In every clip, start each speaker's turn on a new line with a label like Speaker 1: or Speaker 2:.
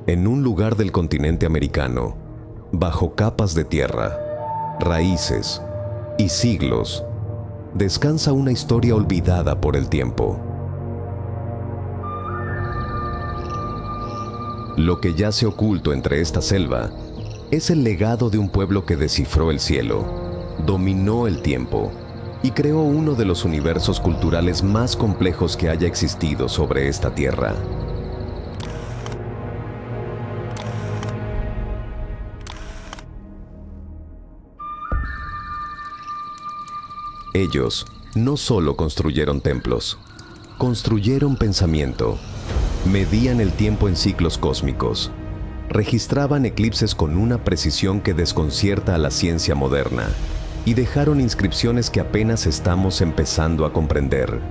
Speaker 1: En un lugar del continente americano, bajo capas de tierra, raíces y siglos, descansa una historia olvidada por el tiempo. Lo que yace oculto entre esta selva es el legado de un pueblo que descifró el cielo, dominó el tiempo y creó uno de los universos culturales más complejos que haya existido sobre esta tierra. Ellos no solo construyeron templos, construyeron pensamiento, medían el tiempo en ciclos cósmicos, registraban eclipses con una precisión que desconcierta a la ciencia moderna y dejaron inscripciones que apenas estamos empezando a comprender.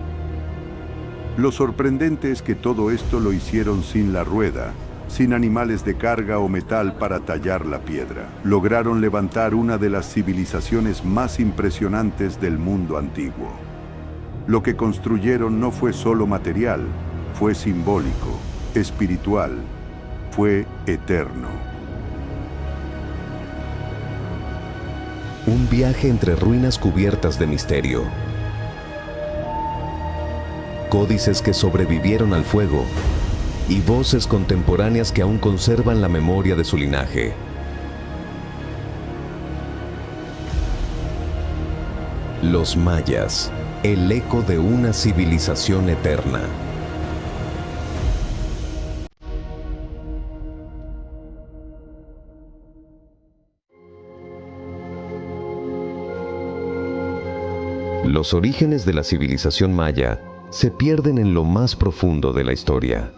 Speaker 2: Lo sorprendente es que todo esto lo hicieron sin la rueda, sin animales de carga o metal para tallar la piedra. Lograron levantar una de las civilizaciones más impresionantes del mundo antiguo. Lo que construyeron no fue solo material, fue simbólico, espiritual, fue eterno.
Speaker 1: Un viaje entre ruinas cubiertas de misterio. Códices que sobrevivieron al fuego y voces contemporáneas que aún conservan la memoria de su linaje. Los mayas, el eco de una civilización eterna. Los orígenes de la civilización maya se pierden en lo más profundo de la historia.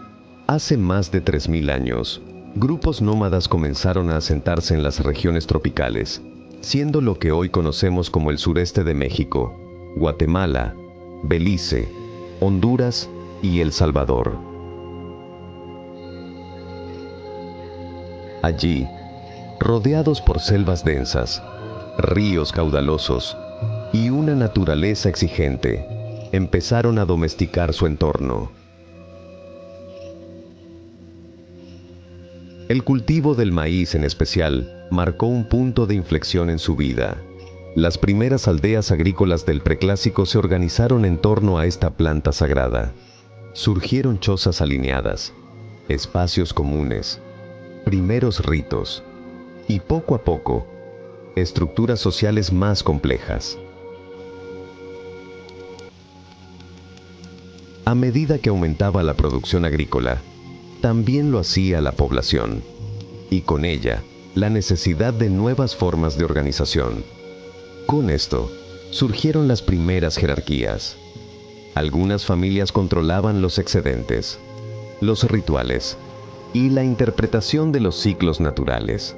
Speaker 1: Hace más de 3000 años, grupos nómadas comenzaron a asentarse en las regiones tropicales, siendo lo que hoy conocemos como el sureste de México, Guatemala, Belice, Honduras y El Salvador. Allí, rodeados por selvas densas, ríos caudalosos y una naturaleza exigente, empezaron a domesticar su entorno. El cultivo del maíz en especial marcó un punto de inflexión en su vida. Las primeras aldeas agrícolas del Preclásico se organizaron en torno a esta planta sagrada. Surgieron chozas alineadas, espacios comunes, primeros ritos y poco a poco, estructuras sociales más complejas. A medida que aumentaba la producción agrícola, también lo hacía la población, y con ella, la necesidad de nuevas formas de organización. Con esto, surgieron las primeras jerarquías. Algunas familias controlaban los excedentes, los rituales y la interpretación de los ciclos naturales.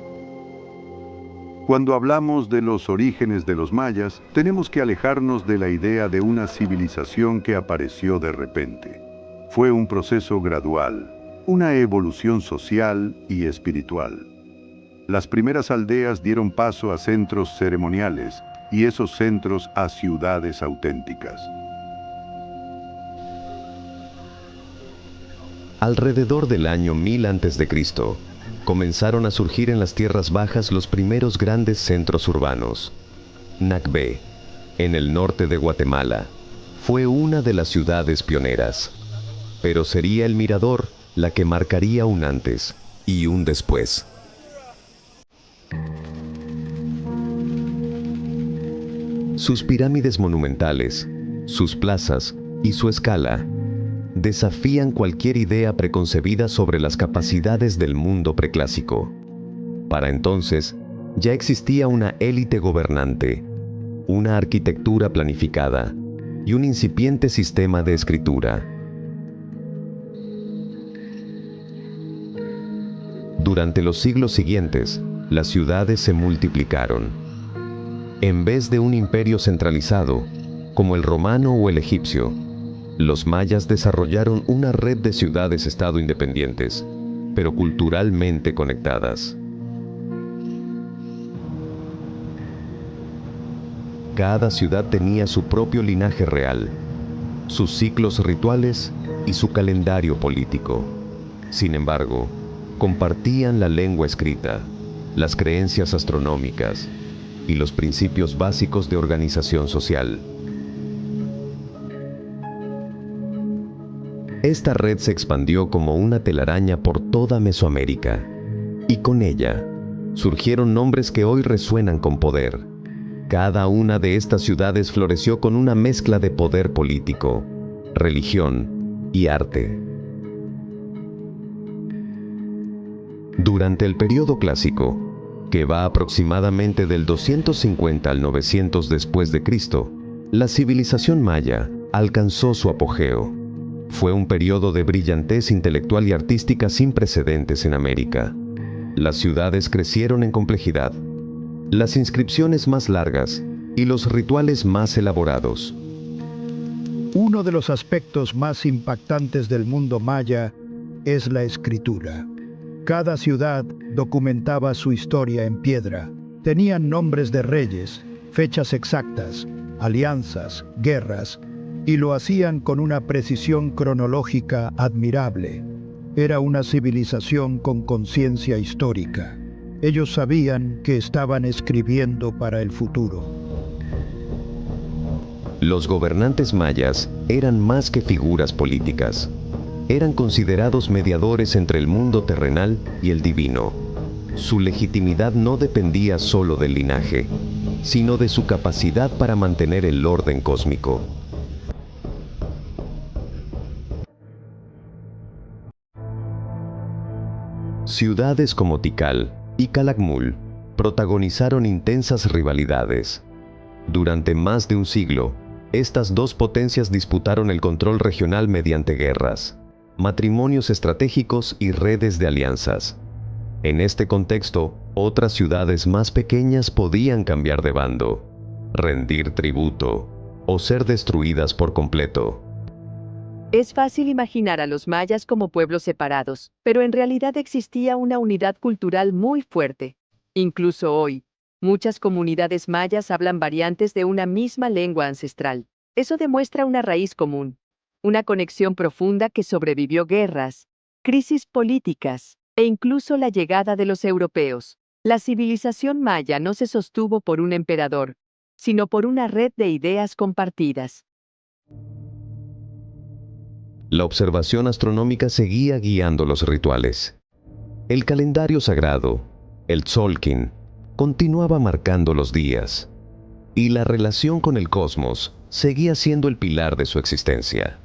Speaker 2: Cuando hablamos de los orígenes de los mayas, tenemos que alejarnos de la idea de una civilización que apareció de repente. Fue un proceso gradual, una evolución social y espiritual. Las primeras aldeas dieron paso a centros ceremoniales y esos centros a ciudades auténticas.
Speaker 1: Alrededor del año 1000 a.C., comenzaron a surgir en las tierras bajas los primeros grandes centros urbanos. Nacbé, en el norte de Guatemala, fue una de las ciudades pioneras, pero sería El Mirador la que marcaría un antes y un después. Sus pirámides monumentales, sus plazas y su escala desafían cualquier idea preconcebida sobre las capacidades del mundo preclásico. Para entonces, ya existía una élite gobernante, una arquitectura planificada y un incipiente sistema de escritura. Durante los siglos siguientes, las ciudades se multiplicaron. En vez de un imperio centralizado, como el romano o el egipcio, los mayas desarrollaron una red de ciudades-estado independientes, pero culturalmente conectadas. Cada ciudad tenía su propio linaje real, sus ciclos rituales y su calendario político. Sin embargo, compartían la lengua escrita, las creencias astronómicas y los principios básicos de organización social. Esta red se expandió como una telaraña por toda Mesoamérica, y con ella surgieron nombres que hoy resuenan con poder. Cada una de estas ciudades floreció con una mezcla de poder político, religión y arte. Durante el periodo clásico, que va aproximadamente del 250 al 900 después de Cristo, la civilización maya alcanzó su apogeo. Fue un periodo de brillantez intelectual y artística sin precedentes en América. Las ciudades crecieron en complejidad, las inscripciones más largas y los rituales más elaborados.
Speaker 3: Uno de los aspectos más impactantes del mundo maya es la escritura. Cada ciudad documentaba su historia en piedra. Tenían nombres de reyes, fechas exactas, alianzas, guerras, y lo hacían con una precisión cronológica admirable. Era una civilización con conciencia histórica. Ellos sabían que estaban escribiendo para el futuro.
Speaker 1: Los gobernantes mayas eran más que figuras políticas. Eran considerados mediadores entre el mundo terrenal y el divino. Su legitimidad no dependía solo del linaje, sino de su capacidad para mantener el orden cósmico. Ciudades como Tikal y Calakmul protagonizaron intensas rivalidades. Durante más de un siglo, estas dos potencias disputaron el control regional mediante guerras, matrimonios estratégicos y redes de alianzas. En este contexto, otras ciudades más pequeñas podían cambiar de bando, rendir tributo o ser destruidas por completo.
Speaker 4: Es fácil imaginar a los mayas como pueblos separados, pero en realidad existía una unidad cultural muy fuerte. Incluso hoy, muchas comunidades mayas hablan variantes de una misma lengua ancestral. Eso demuestra una raíz común, una conexión profunda que sobrevivió guerras, crisis políticas e incluso la llegada de los europeos. La civilización maya no se sostuvo por un emperador, sino por una red de ideas compartidas.
Speaker 1: La observación astronómica seguía guiando los rituales. El calendario sagrado, el Tzolk'in, continuaba marcando los días, y la relación con el cosmos seguía siendo el pilar de su existencia.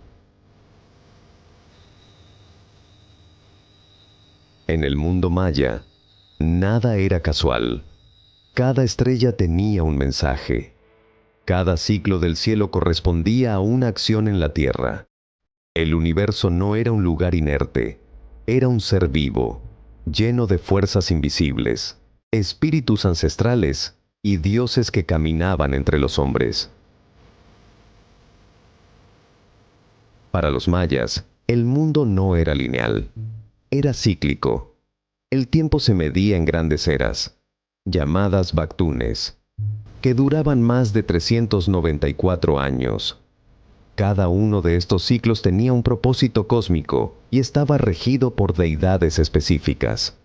Speaker 1: En el mundo maya, nada era casual. Cada estrella tenía un mensaje. Cada ciclo del cielo correspondía a una acción en la tierra. El universo no era un lugar inerte, era un ser vivo, lleno de fuerzas invisibles, espíritus ancestrales y dioses que caminaban entre los hombres. Para los mayas, el mundo no era lineal, era cíclico. El tiempo se medía en grandes eras, llamadas Baktunes, que duraban más de 394 años. Cada uno de estos ciclos tenía un propósito cósmico y estaba regido por deidades específicas.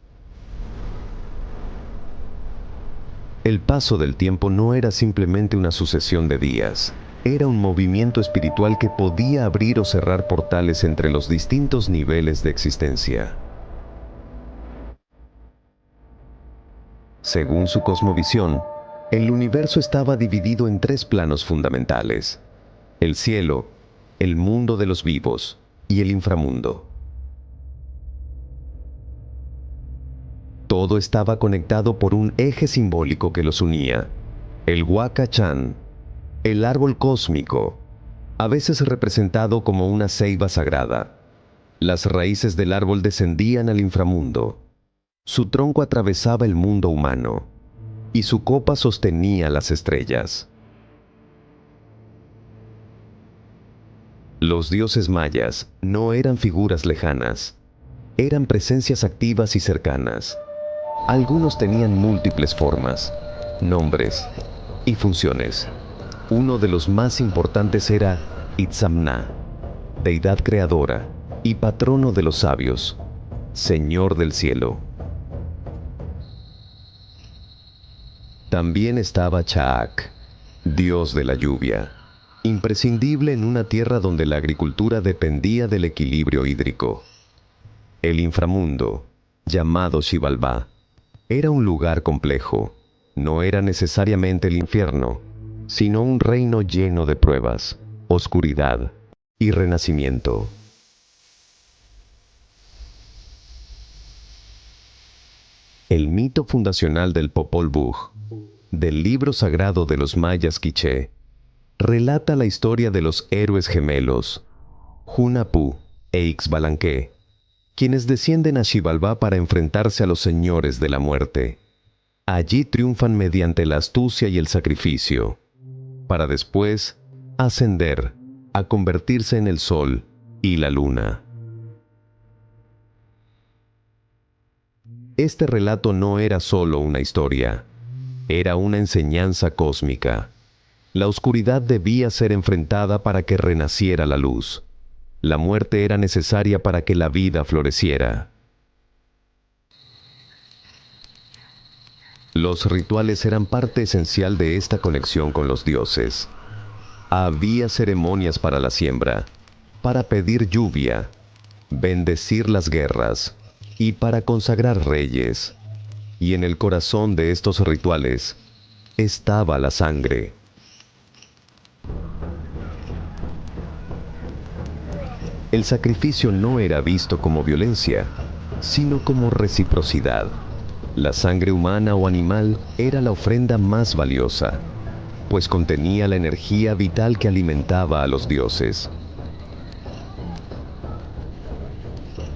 Speaker 1: El paso del tiempo no era simplemente una sucesión de días, era un movimiento espiritual que podía abrir o cerrar portales entre los distintos niveles de existencia. Según su cosmovisión, el universo estaba dividido en tres planos fundamentales: el cielo, el mundo de los vivos y el inframundo. Todo estaba conectado por un eje simbólico que los unía: el Huacachán, el árbol cósmico, a veces representado como una ceiba sagrada. Las raíces del árbol descendían al inframundo. Su tronco atravesaba el mundo humano y su copa sostenía las estrellas. Los dioses mayas no eran figuras lejanas, eran presencias activas y cercanas. Algunos tenían múltiples formas, nombres y funciones. Uno de los más importantes era Itzamna, deidad creadora y patrono de los sabios. Señor del cielo. También estaba Chaak, dios de la lluvia, imprescindible en una tierra donde la agricultura dependía del equilibrio hídrico. El inframundo, llamado Xibalbá, era un lugar complejo. No era necesariamente el infierno, sino un reino lleno de pruebas, oscuridad y renacimiento. El mito fundacional del Popol Vuh, del libro sagrado de los mayas quiché, relata la historia de los héroes gemelos, Hunahpu e Ixbalanque, quienes descienden a Xibalbá para enfrentarse a los señores de la muerte. Allí triunfan mediante la astucia y el sacrificio, para después ascender a convertirse en el sol y la luna. Este relato no era solo una historia, era una enseñanza cósmica. La oscuridad debía ser enfrentada para que renaciera la luz. La muerte era necesaria para que la vida floreciera. Los rituales eran parte esencial de esta conexión con los dioses. Había ceremonias para la siembra, para pedir lluvia, bendecir las guerras y para consagrar reyes. Y en el corazón de estos rituales estaba la sangre. El sacrificio no era visto como violencia, sino como reciprocidad. La sangre humana o animal era la ofrenda más valiosa, pues contenía la energía vital que alimentaba a los dioses.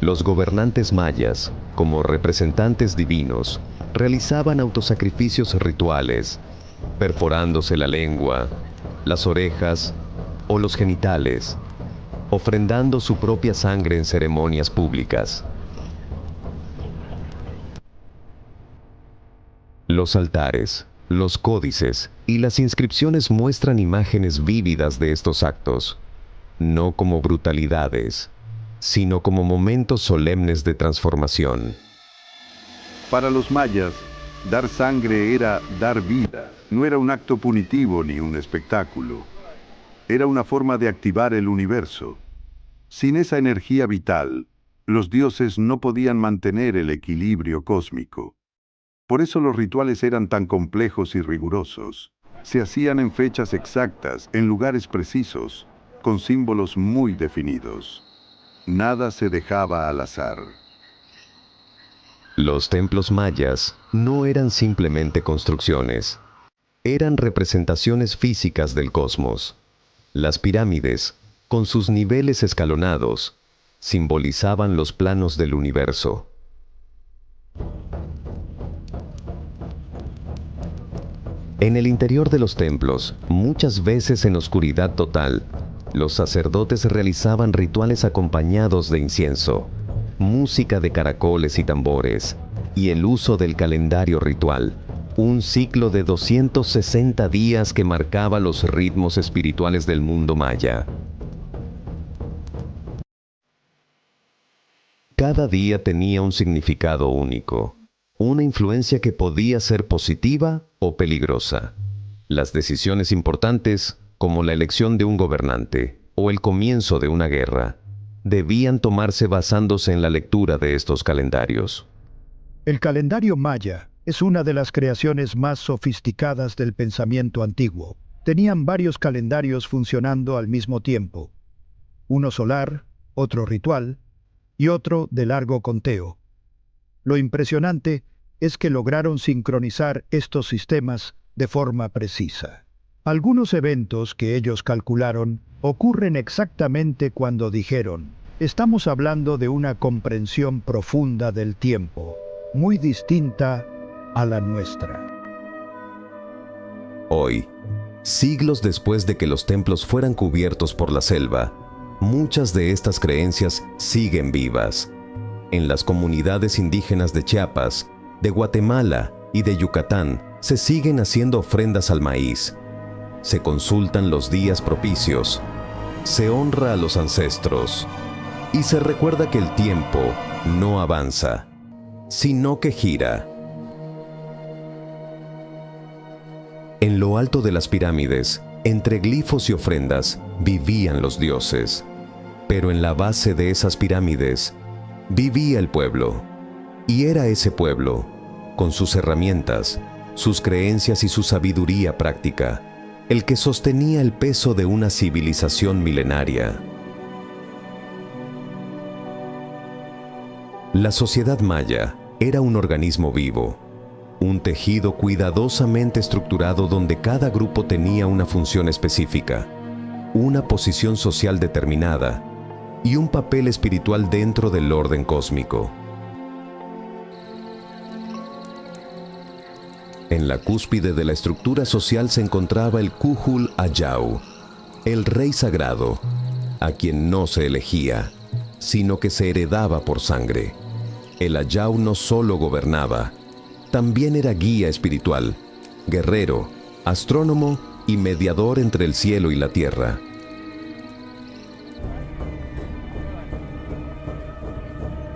Speaker 1: Los gobernantes mayas, como representantes divinos, realizaban autosacrificios rituales, perforándose la lengua, las orejas o los genitales, ofrendando su propia sangre en ceremonias públicas. Los altares, los códices y las inscripciones muestran imágenes vívidas de estos actos, no como brutalidades, sino como momentos solemnes de transformación.
Speaker 2: Para los mayas, dar sangre era dar vida. No era un acto punitivo ni un espectáculo. Era una forma de activar el universo. Sin esa energía vital, los dioses no podían mantener el equilibrio cósmico. Por eso los rituales eran tan complejos y rigurosos. Se hacían en fechas exactas, en lugares precisos, con símbolos muy definidos. Nada se dejaba al azar.
Speaker 1: Los templos mayas no eran simplemente construcciones, eran representaciones físicas del cosmos. Las pirámides, con sus niveles escalonados, simbolizaban los planos del universo. En el interior de los templos, muchas veces en oscuridad total, los sacerdotes realizaban rituales acompañados de incienso, música de caracoles y tambores, y el uso del calendario ritual, un ciclo de 260 días que marcaba los ritmos espirituales del mundo maya. Cada día tenía un significado único, una influencia que podía ser positiva o peligrosa. Las decisiones importantes, como la elección de un gobernante o el comienzo de una guerra, debían tomarse basándose en la lectura de estos calendarios.
Speaker 3: El calendario maya es una de las creaciones más sofisticadas del pensamiento antiguo. Tenían varios calendarios funcionando al mismo tiempo. Uno solar, otro ritual y otro de largo conteo. Lo impresionante es que lograron sincronizar estos sistemas de forma precisa. Algunos eventos que ellos calcularon ocurren exactamente cuando dijeron: estamos hablando de una comprensión profunda del tiempo, muy distinta a la nuestra.
Speaker 1: Hoy, siglos después de que los templos fueran cubiertos por la selva, muchas de estas creencias siguen vivas. En las comunidades indígenas de Chiapas, de Guatemala y de Yucatán se siguen haciendo ofrendas al maíz. Se consultan los días propicios, se honra a los ancestros y se recuerda que el tiempo no avanza, sino que gira. En lo alto de las pirámides, entre glifos y ofrendas, vivían los dioses. Pero en la base de esas pirámides, vivía el pueblo. Y era ese pueblo, con sus herramientas, sus creencias y su sabiduría práctica, el que sostenía el peso de una civilización milenaria. La sociedad maya era un organismo vivo, un tejido cuidadosamente estructurado donde cada grupo tenía una función específica, una posición social determinada y un papel espiritual dentro del orden cósmico. En la cúspide de la estructura social se encontraba el Kuhul Ayau, el rey sagrado, a quien no se elegía, sino que se heredaba por sangre. El Ayau no solo gobernaba, también era guía espiritual, guerrero, astrónomo y mediador entre el cielo y la tierra.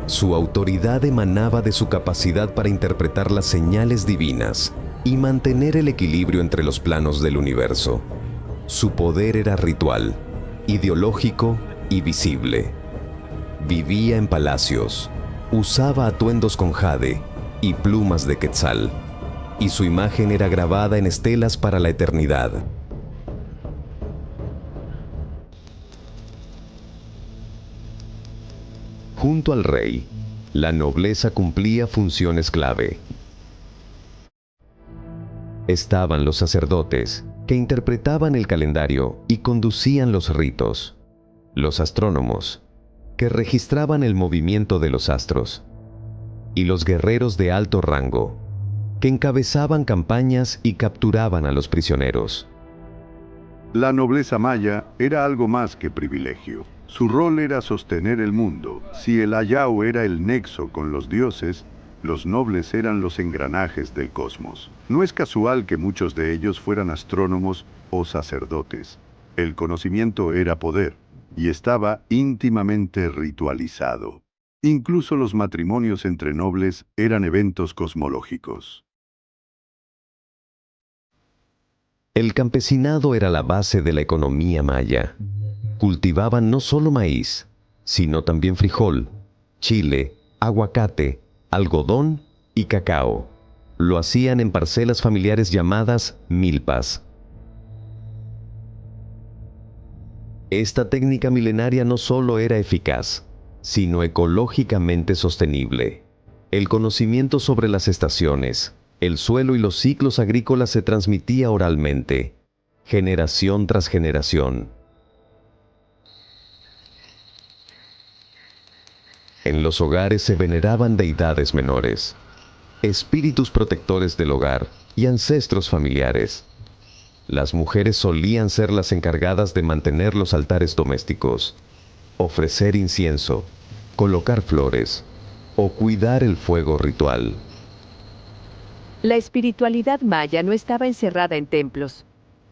Speaker 1: Su autoridad emanaba de su capacidad para interpretar las señales divinas y mantener el equilibrio entre los planos del universo. Su poder era ritual, ideológico y visible. Vivía en palacios, usaba atuendos con jade y plumas de quetzal, y su imagen era grabada en estelas para la eternidad. Junto al rey, la nobleza cumplía funciones clave. Estaban los sacerdotes, que interpretaban el calendario y conducían los ritos. Los astrónomos, que registraban el movimiento de los astros. Y los guerreros de alto rango, que encabezaban campañas y capturaban a los prisioneros.
Speaker 2: La nobleza maya era algo más que privilegio. Su rol era sostener el mundo. Si el Ayau era el nexo con los dioses, los nobles eran los engranajes del cosmos. No es casual que muchos de ellos fueran astrónomos o sacerdotes. El conocimiento era poder y estaba íntimamente ritualizado. Incluso los matrimonios entre nobles eran eventos cosmológicos.
Speaker 1: El campesinado era la base de la economía maya. Cultivaban no solo maíz, sino también frijol, chile, aguacate, algodón y cacao. Lo hacían en parcelas familiares llamadas milpas. Esta técnica milenaria no solo era eficaz, sino ecológicamente sostenible. El conocimiento sobre las estaciones, el suelo y los ciclos agrícolas se transmitía oralmente, generación tras generación. En los hogares se veneraban deidades menores, espíritus protectores del hogar y ancestros familiares. Las mujeres solían ser las encargadas de mantener los altares domésticos, ofrecer incienso, colocar flores o cuidar el fuego ritual.
Speaker 4: La espiritualidad maya no estaba encerrada en templos,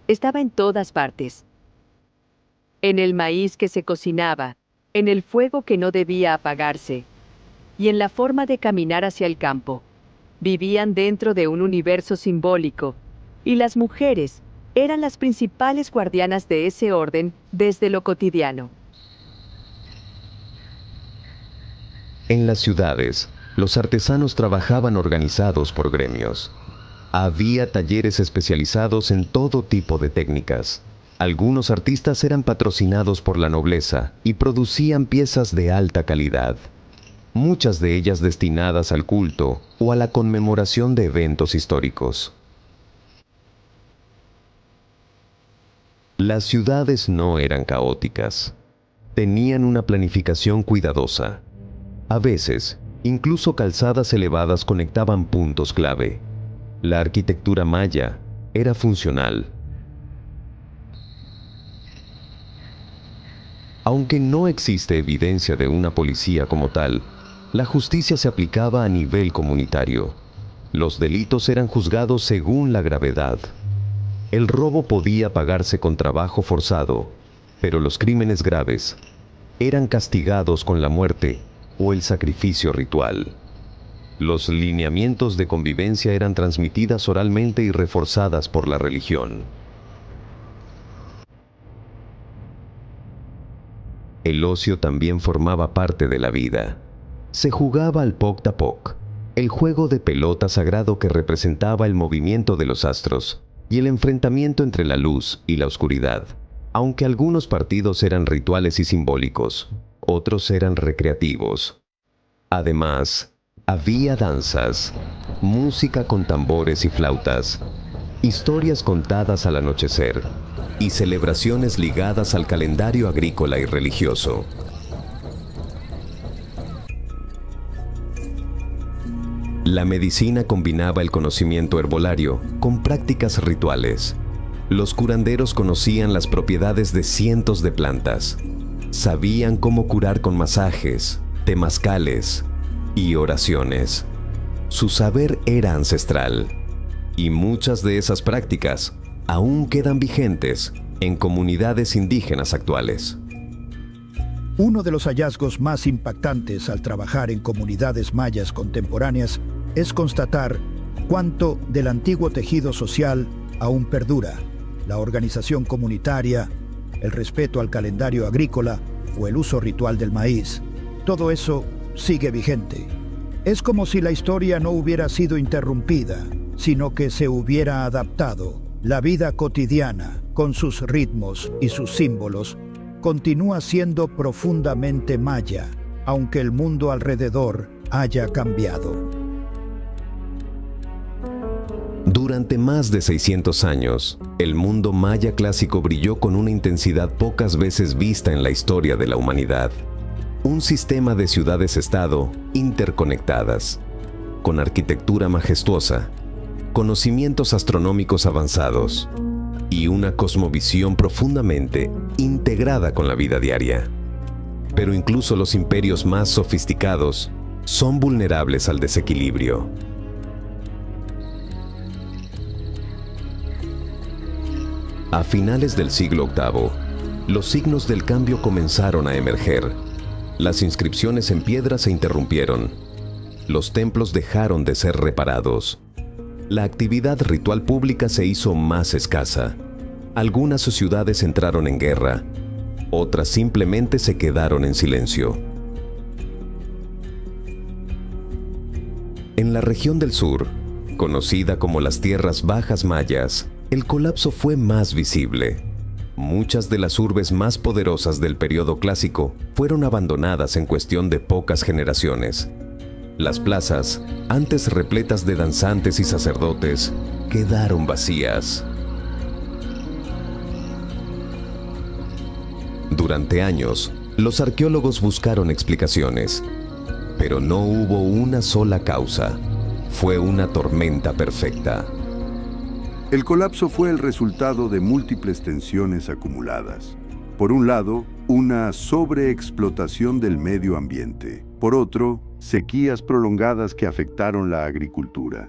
Speaker 4: estaba en todas partes. En el maíz que se cocinaba, en el fuego que no debía apagarse, y en la forma de caminar hacia el campo. Vivían dentro de un universo simbólico, y las mujeres eran las principales guardianas de ese orden desde lo cotidiano.
Speaker 1: En las ciudades, los artesanos trabajaban organizados por gremios. Había talleres especializados en todo tipo de técnicas. Algunos artistas eran patrocinados por la nobleza y producían piezas de alta calidad, muchas de ellas destinadas al culto o a la conmemoración de eventos históricos. Las ciudades no eran caóticas. Tenían una planificación cuidadosa. A veces, incluso calzadas elevadas conectaban puntos clave. La arquitectura maya era funcional. Aunque no existe evidencia de una policía como tal, la justicia se aplicaba a nivel comunitario. Los delitos eran juzgados según la gravedad. El robo podía pagarse con trabajo forzado, pero los crímenes graves eran castigados con la muerte o el sacrificio ritual. Los lineamientos de convivencia eran transmitidas oralmente y reforzadas por la religión. El ocio también formaba parte de la vida. Se jugaba al poc-tapoc, el juego de pelota sagrado que representaba el movimiento de los astros y el enfrentamiento entre la luz y la oscuridad. Aunque algunos partidos eran rituales y simbólicos, otros eran recreativos. Además, había danzas, música con tambores y flautas, historias contadas al anochecer y celebraciones ligadas al calendario agrícola y religioso. La medicina combinaba el conocimiento herbolario con prácticas rituales. Los curanderos conocían las propiedades de cientos de plantas. Sabían cómo curar con masajes, temazcales y oraciones. Su saber era ancestral, y muchas de esas prácticas aún quedan vigentes en comunidades indígenas actuales.
Speaker 3: Uno de los hallazgos más impactantes al trabajar en comunidades mayas contemporáneas es constatar cuánto del antiguo tejido social aún perdura. La organización comunitaria, el respeto al calendario agrícola o el uso ritual del maíz. Todo eso sigue vigente. Es como si la historia no hubiera sido interrumpida, sino que se hubiera adaptado. La vida cotidiana, con sus ritmos y sus símbolos, continúa siendo profundamente maya, aunque el mundo alrededor haya cambiado.
Speaker 1: Durante más de 600 años, el mundo maya clásico brilló con una intensidad pocas veces vista en la historia de la humanidad. Un sistema de ciudades-estado interconectadas, con arquitectura majestuosa, conocimientos astronómicos avanzados y una cosmovisión profundamente integrada con la vida diaria. Pero incluso los imperios más sofisticados son vulnerables al desequilibrio. A finales del siglo VIII, los signos del cambio comenzaron a emerger. Las inscripciones en piedra se interrumpieron. Los templos dejaron de ser reparados. La actividad ritual pública se hizo más escasa. Algunas ciudades entraron en guerra. Otras simplemente se quedaron en silencio. En la región del sur, conocida como las Tierras Bajas Mayas, el colapso fue más visible. Muchas de las urbes más poderosas del periodo clásico fueron abandonadas en cuestión de pocas generaciones. Las plazas, antes repletas de danzantes y sacerdotes, quedaron vacías. Durante años, los arqueólogos buscaron explicaciones, pero no hubo una sola causa. Fue una tormenta perfecta.
Speaker 2: El colapso fue el resultado de múltiples tensiones acumuladas. Por un lado, una sobreexplotación del medio ambiente. Por otro, sequías prolongadas que afectaron la agricultura.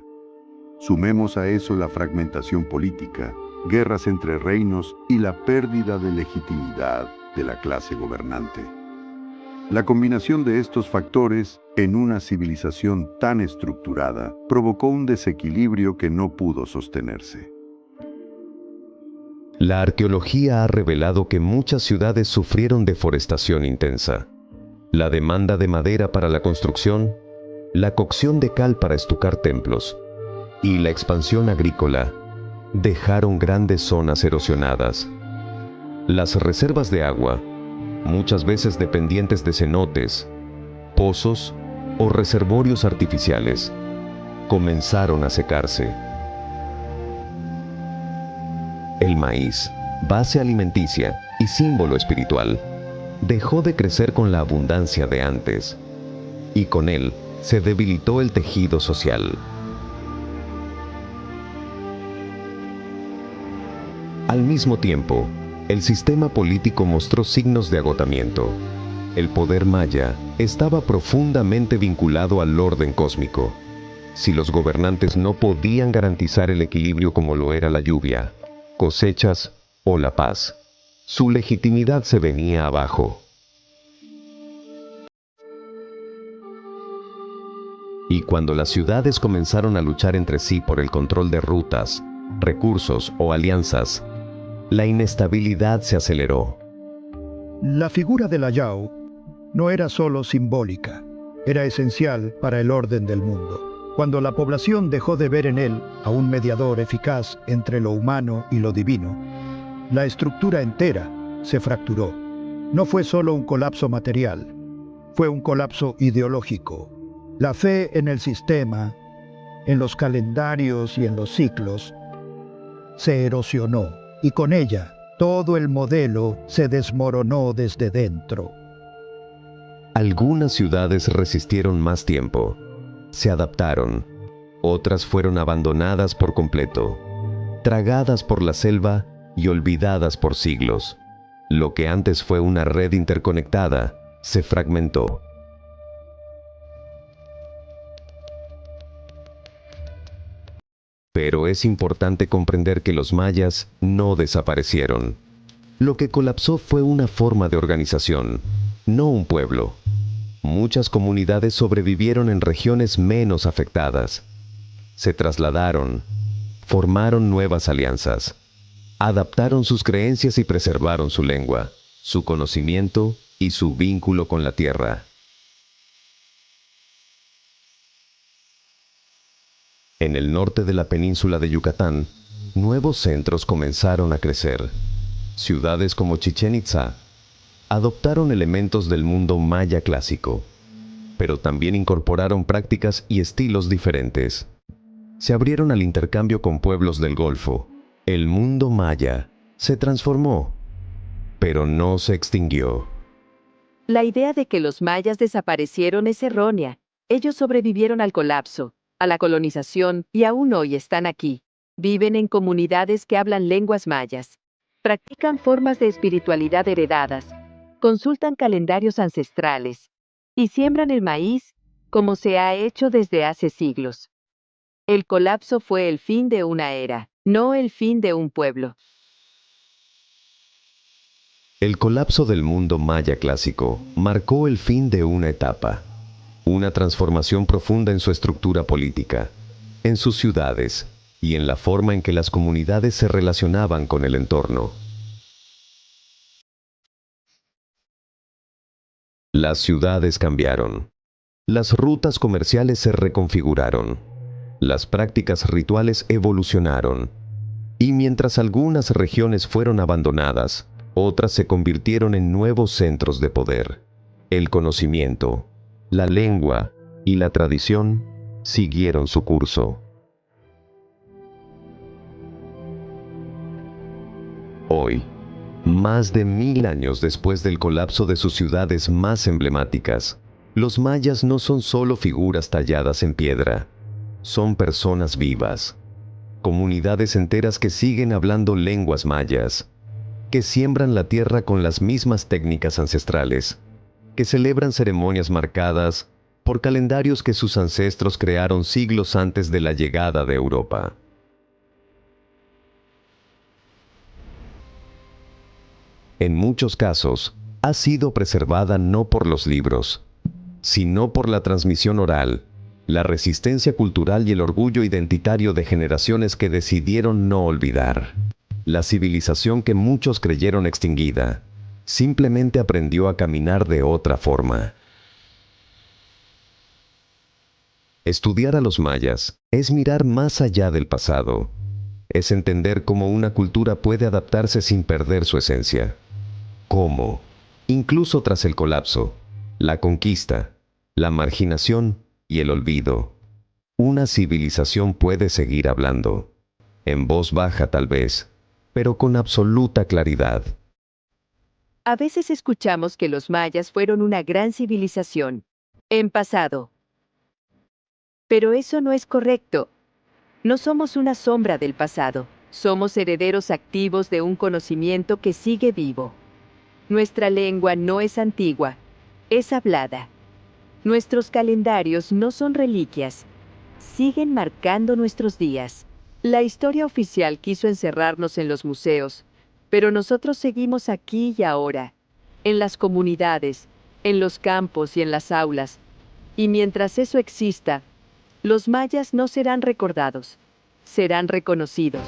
Speaker 2: Sumemos a eso la fragmentación política, guerras entre reinos y la pérdida de legitimidad de la clase gobernante. La combinación de estos factores en una civilización tan estructurada provocó un desequilibrio que no pudo sostenerse.
Speaker 1: La arqueología ha revelado que muchas ciudades sufrieron deforestación intensa. La demanda de madera para la construcción, la cocción de cal para estucar templos y la expansión agrícola dejaron grandes zonas erosionadas. Las reservas de agua, muchas veces dependientes de cenotes, pozos o reservorios artificiales, comenzaron a secarse. El maíz, base alimenticia y símbolo espiritual, dejó de crecer con la abundancia de antes, y con él se debilitó el tejido social. Al mismo tiempo, el sistema político mostró signos de agotamiento. El poder maya estaba profundamente vinculado al orden cósmico. Si los gobernantes no podían garantizar el equilibrio como lo era la lluvia, cosechas o la paz, su legitimidad se venía abajo. Y cuando las ciudades comenzaron a luchar entre sí por el control de rutas, recursos o alianzas, la inestabilidad se aceleró.
Speaker 3: La figura de la Yao no era solo simbólica, era esencial para el orden del mundo. Cuando la población dejó de ver en él a un mediador eficaz entre lo humano y lo divino, la estructura entera se fracturó. No fue solo un colapso material, fue un colapso ideológico. La fe en el sistema, en los calendarios y en los ciclos, se erosionó, y con ella todo el modelo se desmoronó desde dentro.
Speaker 1: Algunas ciudades resistieron más tiempo, se adaptaron, otras fueron abandonadas por completo, tragadas por la selva y olvidadas por siglos. Lo que antes fue una red interconectada se fragmentó. Pero es importante comprender que los mayas no desaparecieron. Lo que colapsó fue una forma de organización, no un pueblo. Muchas comunidades sobrevivieron en regiones menos afectadas. Se trasladaron, formaron nuevas alianzas, adaptaron sus creencias y preservaron su lengua, su conocimiento y su vínculo con la tierra. En el norte de la península de Yucatán, nuevos centros comenzaron a crecer. Ciudades como Chichén Itzá adoptaron elementos del mundo maya clásico, pero también incorporaron prácticas y estilos diferentes. Se abrieron al intercambio con pueblos del Golfo. El mundo maya se transformó, pero no se extinguió.
Speaker 4: La idea de que los mayas desaparecieron es errónea. Ellos sobrevivieron al colapso, a la colonización y aún hoy están aquí. Viven en comunidades que hablan lenguas mayas. Practican formas de espiritualidad heredadas. Consultan calendarios ancestrales. Y siembran el maíz, como se ha hecho desde hace siglos. El colapso fue el fin de una era, no el fin de un pueblo.
Speaker 1: El colapso del mundo maya clásico marcó el fin de una etapa, una transformación profunda en su estructura política, en sus ciudades y en la forma en que las comunidades se relacionaban con el entorno. Las ciudades cambiaron. Las rutas comerciales se reconfiguraron. Las prácticas rituales evolucionaron. Y mientras algunas regiones fueron abandonadas, otras se convirtieron en nuevos centros de poder. El conocimiento, la lengua y la tradición siguieron su curso. Hoy, más de 1000 años después del colapso de sus ciudades más emblemáticas, los mayas no son solo figuras talladas en piedra, son personas vivas, comunidades enteras que siguen hablando lenguas mayas, que siembran la tierra con las mismas técnicas ancestrales, que celebran ceremonias marcadas por calendarios que sus ancestros crearon siglos antes de la llegada de Europa. En muchos casos, ha sido preservada no por los libros, sino por la transmisión oral, la resistencia cultural y el orgullo identitario de generaciones que decidieron no olvidar. La civilización que muchos creyeron extinguida, simplemente aprendió a caminar de otra forma. Estudiar a los mayas es mirar más allá del pasado, es entender cómo una cultura puede adaptarse sin perder su esencia. Cómo, incluso tras el colapso, la conquista, la marginación y el olvido, una civilización puede seguir hablando, en voz baja tal vez, pero con absoluta claridad.
Speaker 4: A veces escuchamos que los mayas fueron una gran civilización, en pasado. Pero eso no es correcto. No somos una sombra del pasado, somos herederos activos de un conocimiento que sigue vivo. Nuestra lengua no es antigua, es hablada. Nuestros calendarios no son reliquias, siguen marcando nuestros días. La historia oficial quiso encerrarnos en los museos, pero nosotros seguimos aquí y ahora, en las comunidades, en los campos y en las aulas. Y mientras eso exista, Los mayas no serán recordados, serán reconocidos.